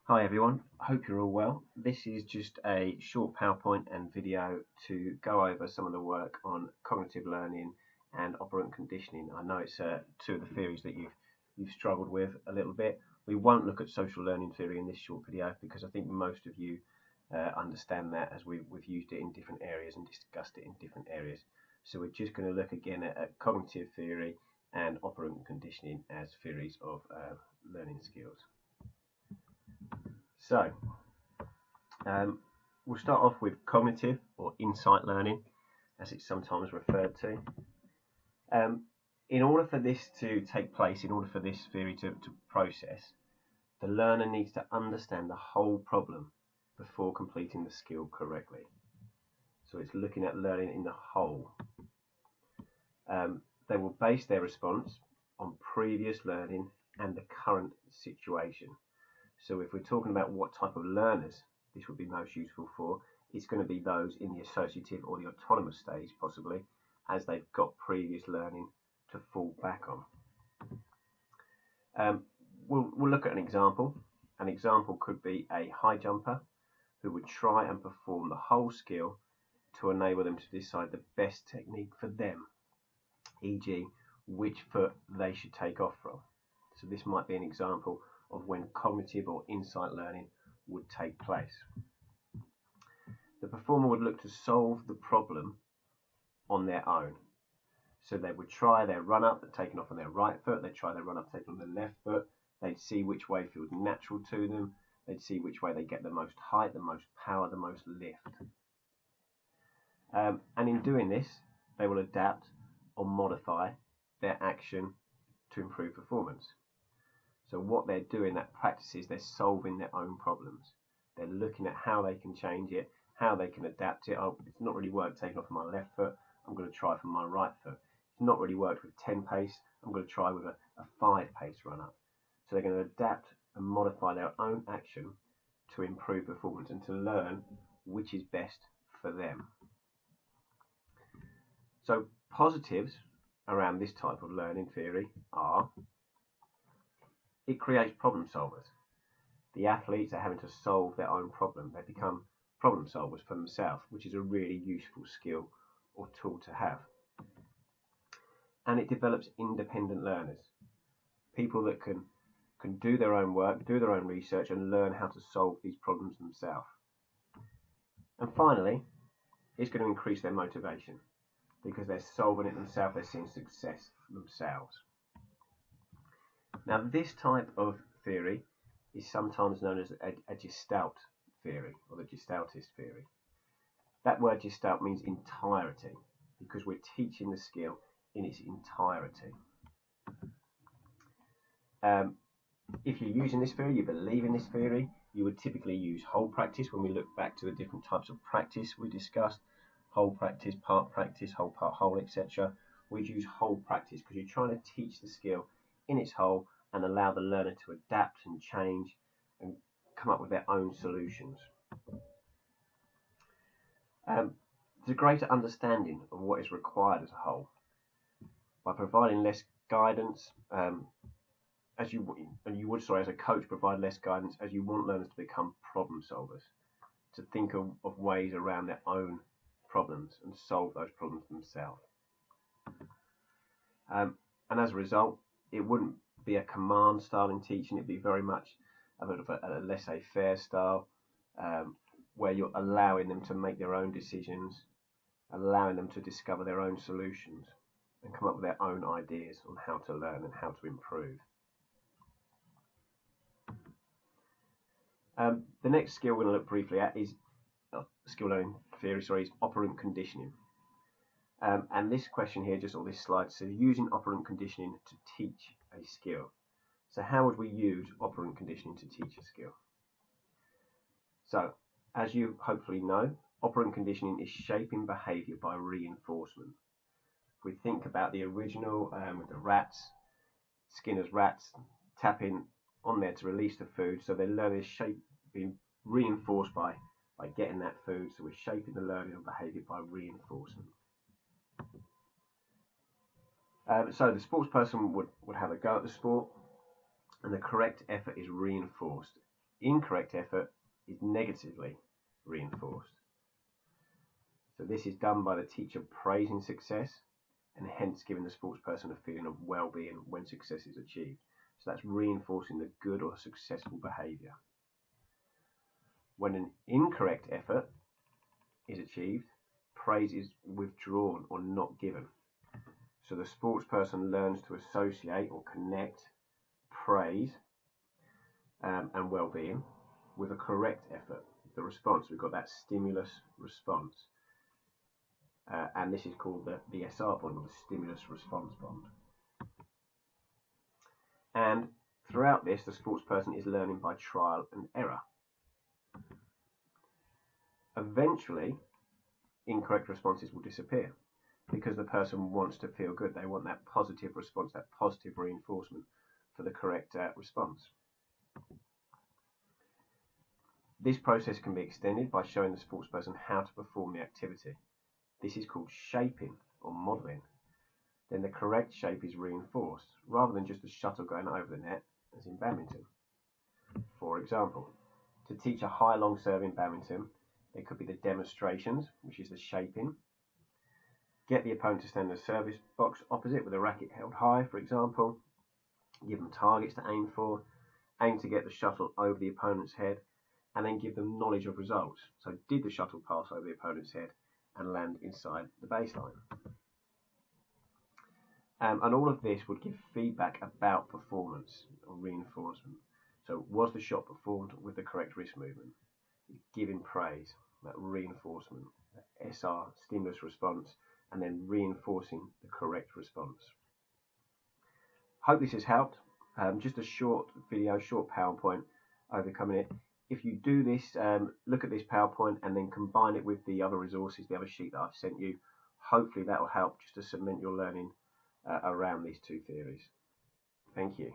Hi everyone, hope you're all well. This is just a short PowerPoint and video to go over some of the work on cognitive learning and operant conditioning. I know it's two of the theories that you've struggled with a little bit. We won't look at social learning theory in this short video because I think most of you understand that, as we've used it in different areas and discussed it in different areas. So we're just going to look again at cognitive theory and operant conditioning as theories of learning skills. So, we'll start off with cognitive or insight learning, as it's sometimes referred to. In order for this to take place, in order for this theory to process, the learner needs to understand the whole problem before completing the skill correctly. So it's looking at learning in the whole. They will base their response on previous learning and the current situation. So if we're talking about what type of learners this would be most useful for, it's going to be those in the associative or the autonomous stage, possibly, as they've got previous learning to fall back on. We'll look at an example. An example could be a high jumper who would try and perform the whole skill to enable them to decide the best technique for them, e.g. which foot they should take off from. So this might be an example of when cognitive or insight learning would take place. The performer would look to solve the problem on their own. So they would try their run-up, taking off on their right foot, they'd try their run-up, taking on their left foot, they'd see which way feels natural to them, they'd see which way they get the most height, the most power, the most lift. And in doing this, they will adapt or modify their action to improve performance. So what they're doing, that practice, is they're solving their own problems. They're looking at how they can change it, how they can adapt it. Oh, it's not really worked taking off my left foot, I'm going to try from my right foot. It's not really worked with 10 pace, I'm going to try with a 5 pace run up. So they're going to adapt and modify their own action to improve performance and to learn which is best for them. So positives around this type of learning theory are: it creates problem solvers. The athletes are having to solve their own problem. They become problem solvers for themselves, which is a really useful skill or tool to have. And it develops independent learners, people that can do their own work, do their own research, and learn how to solve these problems themselves. And finally, it's going to increase their motivation because they're solving it themselves, they're seeing success themselves. Now, this type of theory is sometimes known as a Gestalt theory, or the Gestaltist theory. That word Gestalt means entirety, because we're teaching the skill in its entirety. If you're using this theory, you believe in this theory, you would typically use whole practice. When we look back to the different types of practice we discussed, whole practice, part practice, whole part whole, etc., we'd use whole practice because you're trying to teach the skill in its whole and allow the learner to adapt and change and come up with their own solutions. There's a greater understanding of what is required as a whole. By providing less guidance, as a coach, provide less guidance as you want learners to become problem solvers, to think of ways around their own problems and solve those problems themselves. And as a result, it wouldn't be a command style in teaching, it'd be very much a laissez-faire style, where you're allowing them to make their own decisions, allowing them to discover their own solutions and come up with their own ideas on how to learn and how to improve. The next skill we're going to look briefly at is skill learning theory, is operant conditioning. And this question here, just on this slide, says using operant conditioning to teach a skill. So how would we use operant conditioning to teach a skill? So, as you hopefully know, operant conditioning is shaping behaviour by reinforcement. If we think about the original with the rats, Skinner's rats, tapping on there to release the food, so their learning is being reinforced by getting that food, so we're shaping the learning and behaviour by reinforcement. So the sports person would have a go at the sport, and the correct effort is reinforced. incorrect effort is negatively reinforced. So this is done by the teacher praising success and hence giving the sports person a feeling of well-being when success is achieved. So that's reinforcing the good or successful behaviour. When an incorrect effort is achieved, praise is withdrawn or not given. So the sports person learns to associate or connect praise and well-being with a correct effort, the response. We've got that stimulus response. And this is called the SR bond, or the stimulus response bond. And throughout this, the sports person is learning by trial and error. Eventually, incorrect responses will disappear because the person wants to feel good. They want that positive response, that positive reinforcement for the correct response. This process can be extended by showing the sports person how to perform the activity. This is called shaping or modelling. Then the correct shape is reinforced rather than just a shuttle going over the net as in badminton. For example, to teach a high long serve in badminton, there could be the demonstrations, which is the shaping. Get the opponent to stand in the service box opposite with a racket held high, for example. Give them targets to aim for. Aim to get the shuttle over the opponent's head, and then give them knowledge of results. So did the shuttle pass over the opponent's head and land inside the baseline? And all of this would give feedback about performance or reinforcement. So was the shot performed with the correct wrist movement? Giving praise, that reinforcement, that SR, stimulus response, and then reinforcing the correct response. Hope this has helped. Just a short video, short PowerPoint overcoming it. If you do this, look at this PowerPoint and then combine it with the other resources, the other sheet that I've sent you. Hopefully that will help just to cement your learning around these two theories. Thank you.